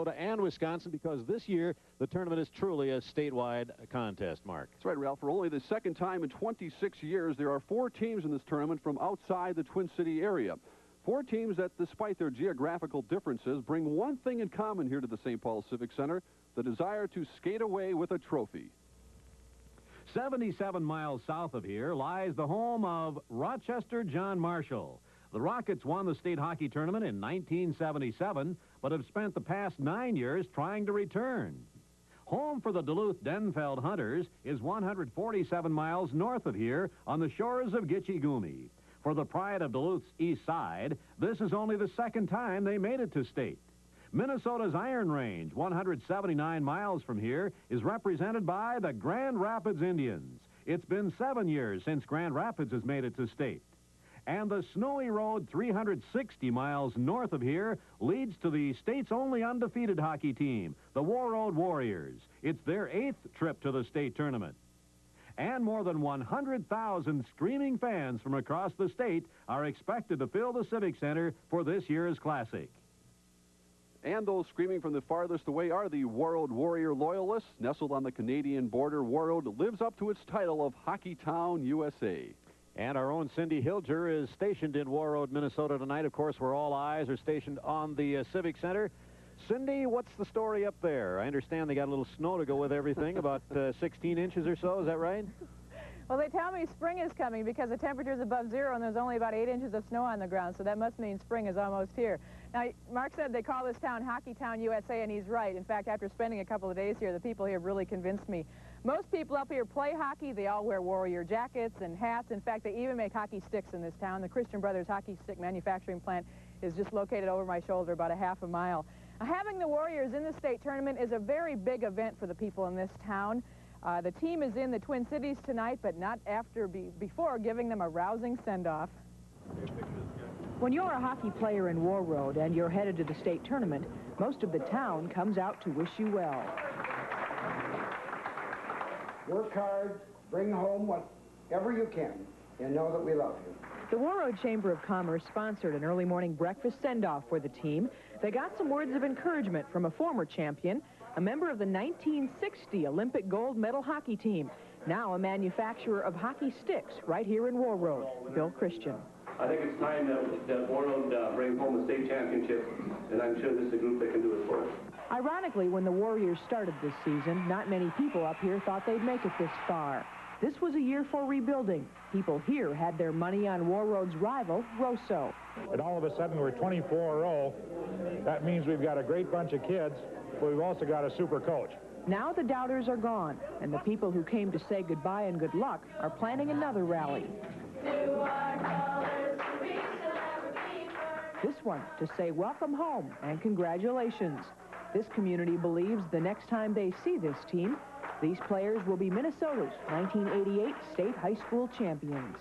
And Wisconsin, because this year the tournament is truly a statewide contest, Mark. That's right, Ralph. For only the second time in 26 years, there are 4 teams in this tournament from outside the Twin City area. 4 teams that, despite their geographical differences, bring one thing in common here to the St. Paul Civic Center, the desire to skate away with a trophy. 77 miles south of here lies the home of Rochester John Marshall. The Rockets won the state hockey tournament in 1977, but have spent the past 9 years trying to return. Home for the Duluth Denfeld Hunters is 147 miles north of here on the shores of Gitche Gumee. For the pride of Duluth's east side, this is only the second time they made it to state. Minnesota's Iron Range, 179 miles from here, is represented by the Grand Rapids Indians. It's been 7 years since Grand Rapids has made it to state. And the Snowy Road, 360 miles north of here, leads to the state's only undefeated hockey team, the Warroad Warriors. It's their 8th trip to the state tournament. And more than 100,000 screaming fans from across the state are expected to fill the Civic Center for this year's Classic. And those screaming from the farthest away are the Warroad Warrior loyalists. Nestled on the Canadian border, Warroad lives up to its title of Hockey Town, USA. And our own Cindy Hilger is stationed in Warroad, Minnesota tonight, of course, where all eyes are stationed on the Civic Center. Cindy, what's the story up there? I understand they got a little snow to go with everything, about 16 inches or so, is that right? Well, they tell me spring is coming because the temperature's above 0 and there's only about 8 inches of snow on the ground, so that must mean spring is almost here. Now, Mark said they call this town Hockey Town, USA, and he's right. In fact, after spending a couple of days here, the people here have really convinced me. Most people up here play hockey. They all wear Warrior jackets and hats. In fact, they even make hockey sticks in this town. The Christian Brothers Hockey Stick Manufacturing Plant is just located over my shoulder, about a half a mile. Having the Warriors in the state tournament is a very big event for the people in this town. The team is in the Twin Cities tonight, but not before giving them a rousing send-off. When you're a hockey player in Warroad and you're headed to the state tournament, most of the town comes out to wish you well. Work hard, bring home whatever you can, and know that we love you. The Warroad Chamber of Commerce sponsored an early morning breakfast send-off for the team. They got some words of encouragement from a former champion, a member of the 1960 Olympic gold medal hockey team, now a manufacturer of hockey sticks right here in Warroad, Bill Christian. I think it's time that Warroad brings home a state championship, and I'm sure this is a group that can do it for us. Ironically, when the Warriors started this season, not many people up here thought they'd make it this far. This was a year for rebuilding. People here had their money on Warroad's rival, Rosso. And all of a sudden, we're 24-0. That means we've got a great bunch of kids, but we've also got a super coach. Now the doubters are gone, and the people who came to say goodbye and good luck are planning another rally. This one to say welcome home and congratulations. This community believes the next time they see this team, these players will be Minnesota's 1988 state high school champions.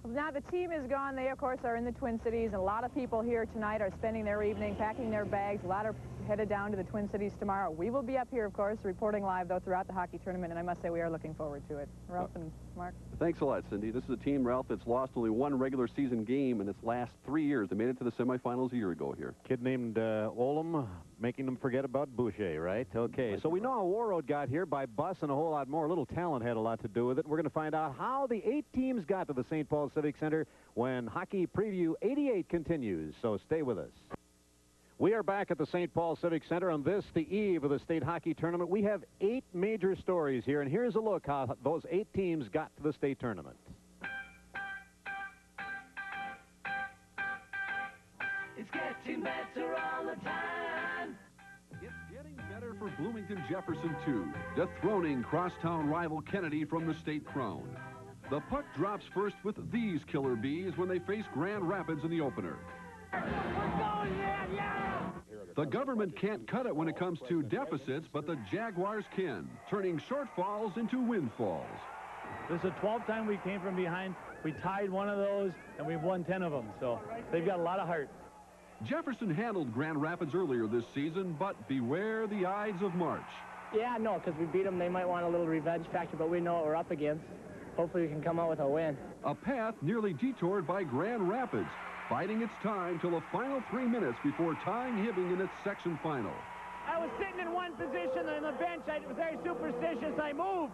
Now the team is gone. They, of course, are in the Twin Cities, and a lot of people here tonight are spending their evening packing their bags. A lot are headed down to the Twin Cities tomorrow. We will be up here, of course, reporting live, though, throughout the hockey tournament, and I must say we are looking forward to it. Ralph and Mark? Thanks a lot, Cindy. This is a team, Ralph, that's lost only one regular season game in its last 3 years. They made it to the semifinals a year ago here. Kid named Olam, making them forget about Boucher, right? Okay, so we know how Warroad got here by bus and a whole lot more. A little talent had a lot to do with it. We're going to find out how the 8 teams got to the St. Paul Civic Center when Hockey Preview 88 continues, so stay with us. We are back at the St. Paul Civic Center on this, the eve of the state hockey tournament. We have 8 major stories here, and here's a look how those 8 teams got to the state tournament. It's getting better all the time. It's getting better for Bloomington Jefferson, too, dethroning crosstown rival Kennedy from the state crown. The puck drops first with these killer bees when they face Grand Rapids in the opener. The government can't cut it when it comes to deficits, but the Jaguars can, turning shortfalls into windfalls. This is the 12th time we came from behind. We tied one of those, and we've won 10 of them, so they've got a lot of heart. Jefferson handled Grand Rapids earlier this season, but beware the Ides of March. Yeah, no, because we beat them. They might want a little revenge factor, but we know what we're up against. Hopefully we can come out with a win. A path nearly detoured by Grand Rapids. biding its time till the final 3 minutes before tying Hibbing in its section final. I was sitting in one position on the bench. I was very superstitious. I moved,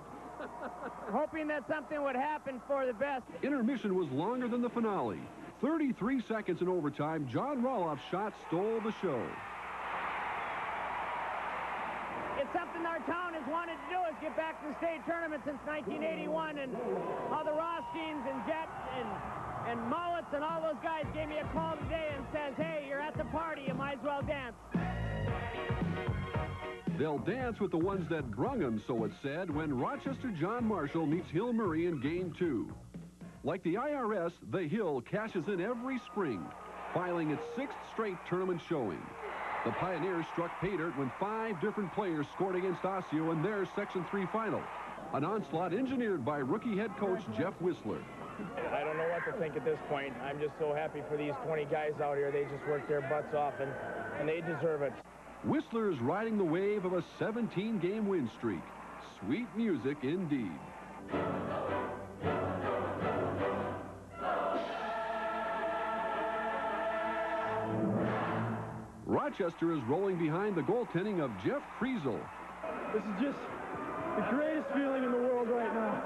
hoping that something would happen for the best. Intermission was longer than the finale. 33 seconds in overtime, John Roloff's shot stole the show. It's something our town has wanted to do, is get back to the state tournament since 1981, and all the Rothsteins and Jets and Mullets and all those guys gave me a call today and says, hey, you're at the party, you might as well dance. They'll dance with the ones that brung them, so it's said, when Rochester John Marshall meets Hill Murray in Game 2. Like the IRS, the Hill cashes in every spring, filing its 6th straight tournament showing. The Pioneers struck pay dirt when 5 different players scored against Osseo in their Section 3 final. An onslaught engineered by rookie head coach Jeff Whistler. I don't know what to think at this point. I'm just so happy for these 20 guys out here. They just worked their butts off, and they deserve it. Whistler is riding the wave of a 17-game win streak. Sweet music indeed. Rochester is rolling behind the goaltending of Jeff Kriesel. This is just the greatest feeling in the world right now.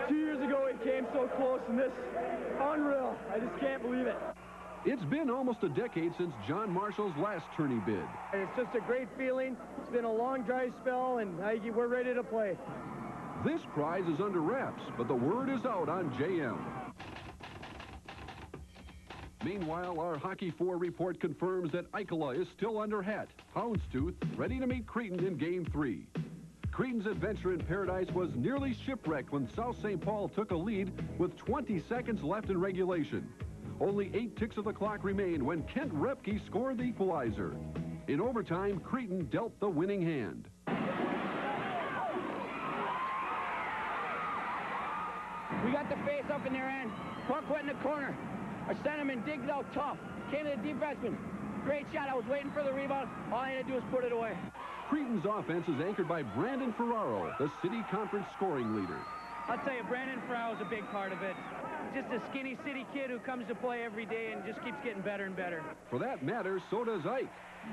2 years ago, it came so close, and this, unreal. I just can't believe it. It's been almost a decade since John Marshall's last tourney bid. It's just a great feeling. It's been a long, dry spell, and we're ready to play. This prize is under wraps, but the word is out on JM. Meanwhile, our Hockey 4 report confirms that Eichela is still under hat, houndstooth, ready to meet Cretin in Game 3. Cretin's adventure in paradise was nearly shipwrecked when South St. Paul took a lead with 20 seconds left in regulation. Only 8 ticks of the clock remained when Kent Repke scored the equalizer. In overtime, Cretin dealt the winning hand. We got the face up in their end. Puck went in the corner. Our centerman digged it out tough. Came to the defenseman. Great shot. I was waiting for the rebound. All I had to do was put it away. Cretin's offense is anchored by Brandon Ferraro, the city conference scoring leader. I'll tell you, Brandon Ferraro is a big part of it. Just a skinny city kid who comes to play every day and just keeps getting better and better. For that matter, so does Ike.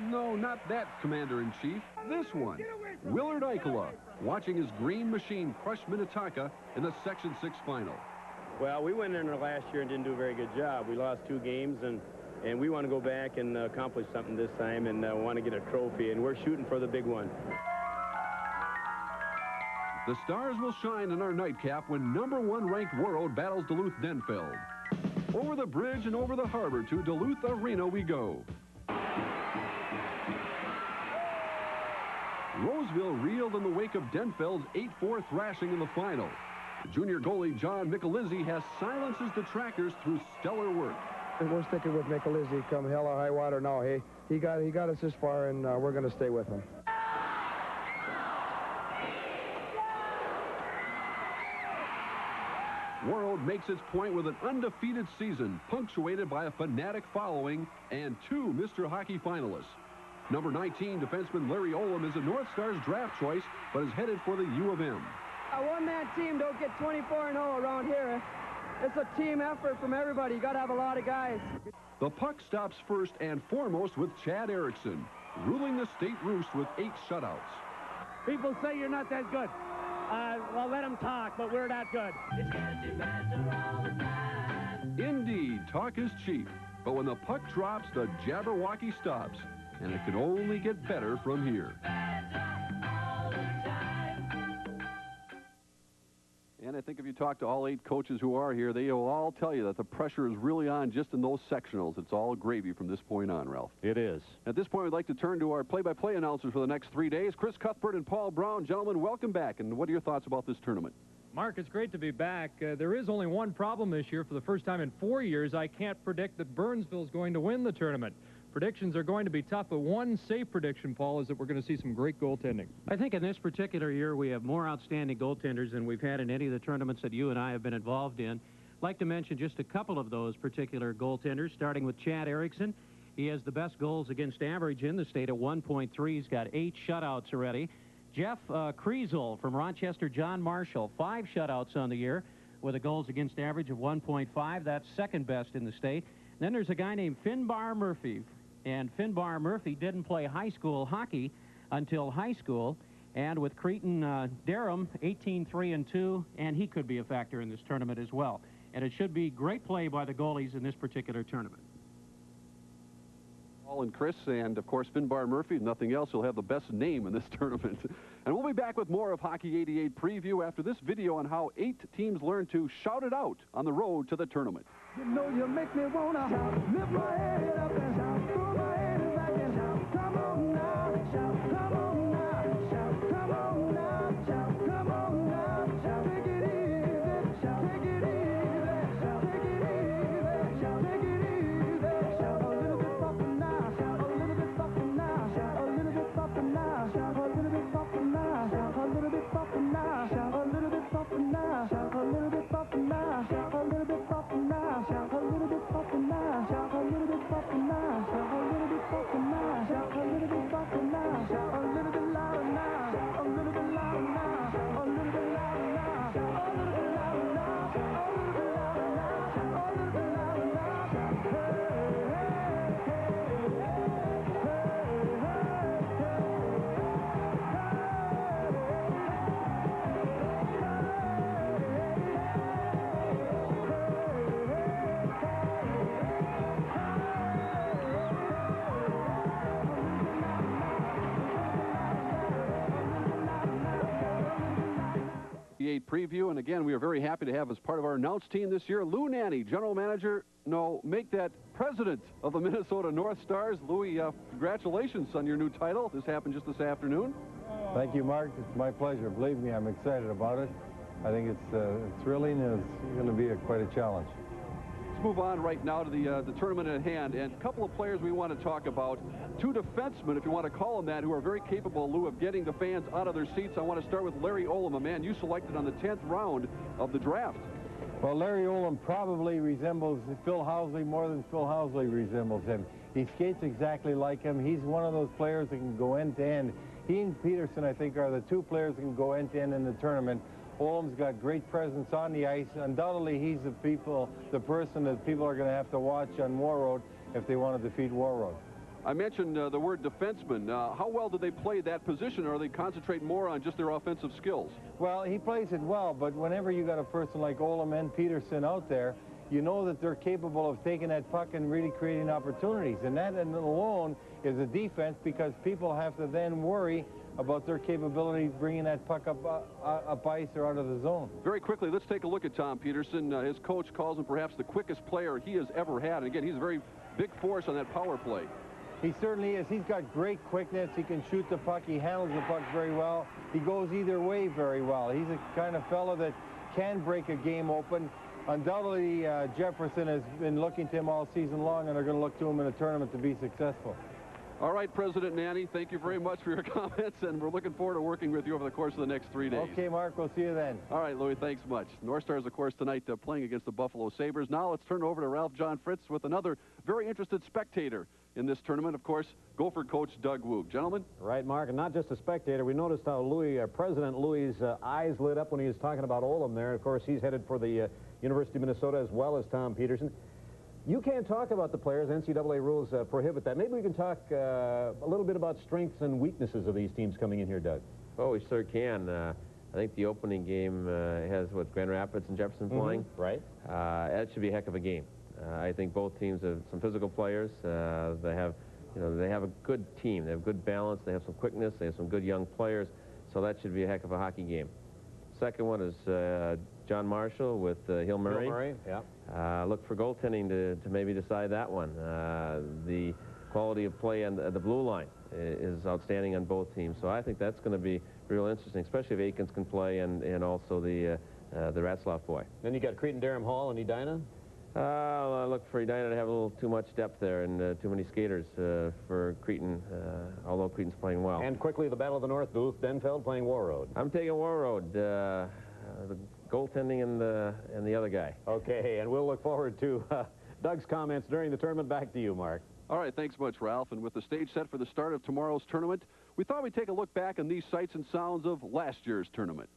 No, not that commander-in-chief. This one. Willard Eichela, watching his green machine crush Minnetonka in the Section 6 final. Well, we went in there last year and didn't do a very good job. We lost 2 games, and we want to go back and accomplish something this time and want to get a trophy, and we're shooting for the big one. The stars will shine in our nightcap when #1 ranked Warroad battles Duluth-Denfeld. Over the bridge and over the harbor to Duluth Arena we go. Roseville reeled in the wake of Denfeld's 8-4 thrashing in the final. Junior goalie John Michelizzi has silenced his detractors through stellar work. We're sticking with Michelizzi come hell or high water now. Hey, he got us this far, and we're going to stay with him. Warroad makes its point with an undefeated season, punctuated by a fanatic following and 2 Mr. Hockey finalists. Number 19 defenseman Larry Olam is a North Stars draft choice, but is headed for the U of M. A one-man team don't get 24-0 around here. It's a team effort from everybody. You got to have a lot of guys. The puck stops first and foremost with Chad Erickson, ruling the state roost with 8 shutouts. People say you're not that good. Well, let them talk, but we're that good. Indeed, talk is cheap, but when the puck drops, the Jabberwocky stops, and it can only get better from here. And I think if you talk to all 8 coaches who are here, they will all tell you that the pressure is really on just in those sectionals. It's all gravy from this point on, Ralph. It is. At this point, we'd like to turn to our play-by-play announcers for the next 3 days. Chris Cuthbert and Paul Brown. Gentlemen, welcome back. And what are your thoughts about this tournament? Mark, it's great to be back. There is only one problem this year. For the first time in 4 years, I can't predict that Burnsville is going to win the tournament. Predictions are going to be tough, but one safe prediction, Paul, is that we're going to see some great goaltending. I think in this particular year we have more outstanding goaltenders than we've had in any of the tournaments that you and I have been involved in. I'd like to mention just a couple of those particular goaltenders, starting with Chad Erickson. He has the best goals against average in the state at 1.3. He's got 8 shutouts already. Jeff Kriesel from Rochester John Marshall, 5 shutouts on the year with a goals against average of 1.5. That's second best in the state. Then there's a guy named Finbar Murphy. And Finbar Murphy didn't play high school hockey until high school. And with Cretin Durham, 18-3-2, and he could be a factor in this tournament as well. And it should be great play by the goalies in this particular tournament. Paul and Chris, and of course Finbar Murphy. If nothing else, he'll have the best name in this tournament. And we'll be back with more of Hockey 88 preview after this video on how 8 teams learn to shout it out on the road to the tournament. You know you make me wanna lift my head up and shout, throw my head back and shout, come on now, shout, come on now, shout, come on now, shout, come on now, shout, take it easy, shout, take it easy, shout, take it easy, shout, take it easy, shout, a little bit softer now, shout, a little bit softer now, shout, a little bit softer now, shout, a little bit softer now, shout, a little bit softer now, shout, a little bit softer now, shout, a little bit softer now, shout, a little bit softer now, shout, a little bit softer now, shout, a little bit softer now, shout, a little bit softer now, shout, a little bit softer now, shout, a little bit louder now, shout, a little bit louder now, shout, a little bit louder now, shout, a little bit louder now, shout, a little bit louder now, shout, a little bit louder now, shout, hey, preview, and again, we are very happy to have as part of our announce team this year, Lou Nanne, general manager, make that president of the Minnesota North Stars. Louis, congratulations on your new title. This happened just this afternoon. Thank you, Mark. It's my pleasure. Believe me, I'm excited about it. I think it's thrilling, and it's going to be quite a challenge. Let's move on right now to the tournament at hand, and a couple of players we want to talk about. 2 defensemen, if you want to call them that, who are very capable, Lou, of getting the fans out of their seats. I want to start with Larry Olam, a man you selected on the 10th round of the draft. Well, Larry Olam probably resembles Phil Housley more than Phil Housley resembles him. He skates exactly like him. He's one of those players that can go end-to-end. He and Peterson, I think, are the 2 players that can go end-to-end in the tournament. Olam's got great presence on the ice. Undoubtedly, he's the person that people are going to have to watch on Warroad if they want to defeat Warroad. I mentioned the word defenseman. How well do they play that position, or do they concentrate more on just their offensive skills? Well, he plays it well, but whenever you got a person like Olam and Peterson out there, you know that they're capable of taking that puck and really creating opportunities. And that alone is a defense, because people have to then worry about their capabilities bringing that puck up ice or out of the zone. Very quickly, let's take a look at Tom Peterson. His coach calls him perhaps the quickest player he has ever had. And again, he's a very big force on that power play. He certainly is. He's got great quickness. He can shoot the puck. He handles the puck very well. He goes either way very well. He's the kind of fellow that can break a game open. Undoubtedly, Jefferson has been looking to him all season long, and they're going to look to him in a tournament to be successful. All right, President Nanne, thank you very much for your comments, and we're looking forward to working with you over the course of the next 3 days. Okay, Mark, we'll see you then. All right, Louis, thanks much. North Stars, of course, tonight playing against the Buffalo Sabres. Now let's turn it over to Ralph John Fritz with another very interested spectator in this tournament, of course, Gopher coach Doug Woog. Gentlemen? Right, Mark, and not just a spectator. We noticed how President Louis' eyes lit up when he was talking about Olam there. Of course, he's headed for the University of Minnesota, as well as Tom Peterson. You can't talk about the players. NCAA rules prohibit that. Maybe we can talk a little bit about strengths and weaknesses of these teams coming in here, Doug. Oh, we sure can. I think the opening game has, Grand Rapids and Jefferson playing. Right. That should be a heck of a game. I think both teams have some physical players. They have a good team. They have good balance. They have some quickness. They have some good young players. So that should be a heck of a hockey game. Second one is John Marshall with Hill Murray. Hill Murray, yeah. Look for goaltending to maybe decide that one. The quality of play on the blue line is outstanding on both teams. So I think that's going to be real interesting, especially if Aikens can play and also the Ratzlaff boy. Then you got Cretin Durham Hall and Edina. I look for Edina to have a little too much depth there and too many skaters for Cretin, although Cretin's playing well. And quickly, the Battle of the North, Duluth Denfeld playing Warroad. I'm taking Warroad. The goaltending and the other guy. Okay, and we'll look forward to Doug's comments during the tournament. Back to you, Mark. All right, thanks much, Ralph. And with the stage set for the start of tomorrow's tournament, we thought we'd take a look back on these sights and sounds of last year's tournament.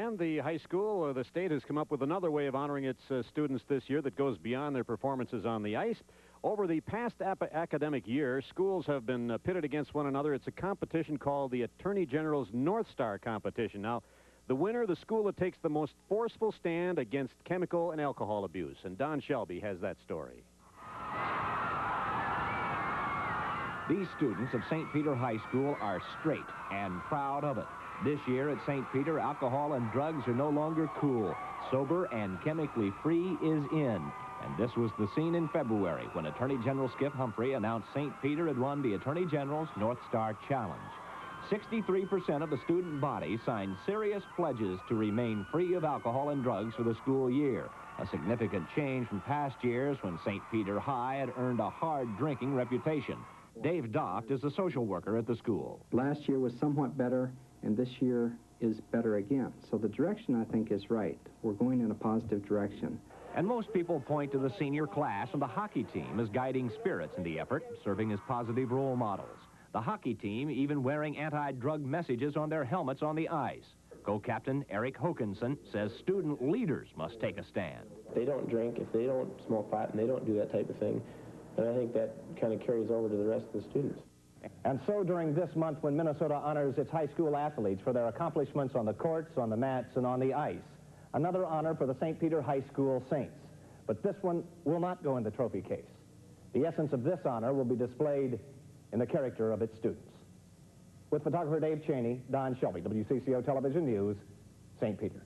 And the high school, the state, has come up with another way of honoring its students this year that goes beyond their performances on the ice. Over the past academic year, schools have been pitted against one another. It's a competition called the Attorney General's North Star Competition. Now, the winner, the school that takes the most forceful stand against chemical and alcohol abuse. And Don Shelby has that story. These students of St. Peter High School are straight and proud of it. This year at St. Peter, alcohol and drugs are no longer cool. Sober and chemically free is in. And this was the scene in February when Attorney General Skip Humphrey announced St. Peter had won the Attorney General's North Star Challenge. 63% of the student body signed serious pledges to remain free of alcohol and drugs for the school year, a significant change from past years when St. Peter High had earned a hard drinking reputation. Dave Doft is a social worker at the school. Last year was somewhat better, and this year is better again. So the direction, I think, is right. We're going in a positive direction. And most people point to the senior class and the hockey team as guiding spirits in the effort, serving as positive role models. The hockey team even wearing anti-drug messages on their helmets on the ice. Co-captain Eric Hokinson says student leaders must take a stand. If they don't drink, if they don't smoke pot, and they don't do that type of thing, then I think that kind of carries over to the rest of the students. And so during this month when Minnesota honors its high school athletes for their accomplishments on the courts, on the mats, and on the ice, another honor for the St. Peter High School Saints. But this one will not go in the trophy case. The essence of this honor will be displayed in the character of its students. With photographer Dave Cheney, Don Shelby, WCCO Television News, St. Peter.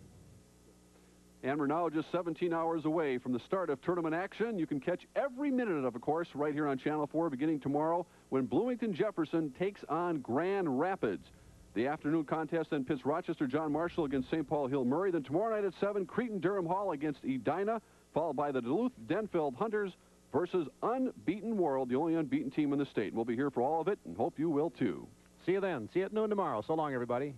And we're now just 17 hours away from the start of tournament action. You can catch every minute of course, right here on Channel 4 beginning tomorrow when Bloomington Jefferson takes on Grand Rapids. The afternoon contest then pits Rochester John Marshall against St. Paul Hill Murray. Then tomorrow night at 7, Cretin Durham Hall against Edina, followed by the Duluth Denfeld Hunters versus Unbeaten World, the only unbeaten team in the state. We'll be here for all of it and hope you will too. See you then. See you at noon tomorrow. So long, everybody.